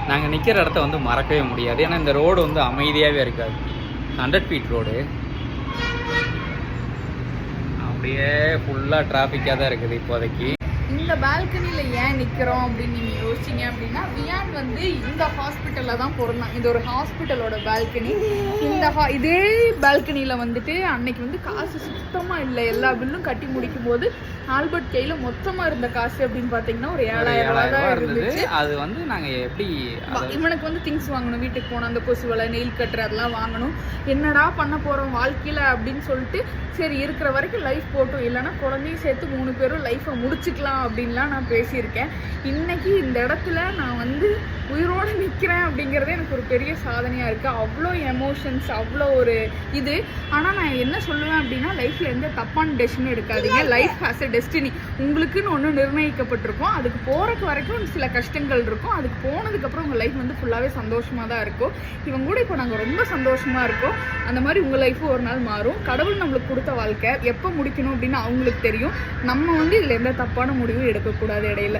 நாங்கள் நிற்கிற இடத்த வந்து மறக்கவே முடியாது. ஏன்னா இந்த ரோடு வந்து அமைதியாகவே இருக்காது. 100 ஃபீட் ரோடு அப்படியே ஃபுல்லாக டிராஃபிக்காக தான் இருக்குது இப்போதைக்கு. இந்த பால்கனியில் ஏன் நிற்கிறோம் அப்படின்னு நீங்கள் யோசிச்சிங்க அப்படின்னா, வியான் வந்து இந்த ஹாஸ்பிட்டலில் தான் பிறந்தான். இது ஒரு ஹாஸ்பிட்டலோட பால்கனி. இதே பால்கனியில் வந்துட்டு அன்னைக்கு வந்து காசு சுத்தமாக இல்லை. எல்லா பில்லும் கட்டி முடிக்கும் போது ஆல்பர்ட் கையில் மொத்தமாக இருந்த காசு அப்படின்னு பார்த்தீங்கன்னா ஒரு 7,000 ரூபா தான் இருந்துச்சு. அது வந்து நாங்கள் எப்படி இவனுக்கு வந்து திங்ஸ் வாங்கணும், வீட்டுக்கு போனோம், அந்த கொசு வலை, நெயில் கட்டர் அதெல்லாம் வாங்கணும். என்னடா பண்ண போகிறோம் வாழ்க்கையில் அப்படின்னு சொல்லிட்டு, சரி இருக்கிற வரைக்கும் லைஃப் போட்டும், இல்லைன்னா குழந்தையும் சேர்த்து 3 பேரும் லைஃப்பை முடிச்சுக்கலாம் அப்படின்லாம் நான் பேசியிருக்கேன். இன்னைக்கு இந்த இடத்துல நான் வந்து உயிரோடு நிற்கிறேன் அப்படிங்கிறதே எனக்கு ஒரு பெரிய சாதனையாக இருக்குது. அவ்வளோ எமோஷன்ஸ், அவ்வளோ ஒரு இது. ஆனால் நான் என்ன சொல்லுவேன் அப்படின்னா, லைஃப்பில் எந்த தப்பான டெசிஷனும் எடுக்காதீங்க. Life has a destiny. உங்களுக்குன்னு ஒன்று நிர்ணயிக்கப்பட்டிருக்கும். அதுக்கு போகிறக்கு வரைக்கும் சில கஷ்டங்கள் இருக்கும். அதுக்கு போனதுக்கப்புறம் உங்கள் லைஃப் வந்து ஃபுல்லாகவே சந்தோஷமாக தான் இருக்கும். இவங்க கூட இப்போ நாங்கள் ரொம்ப சந்தோஷமாக இருக்கோம். அந்த மாதிரி உங்கள் லைஃப்பும் ஒரு நாள் மாறும். கடவுள் நம்மளுக்கு கொடுத்த வாழ்க்கை எப்போ முடிக்கணும் அப்படின்னு அவங்களுக்கு தெரியும். நம்ம வந்து இதில் எந்த தப்பான முடிவும் எடுக்கக்கூடாது இடையில.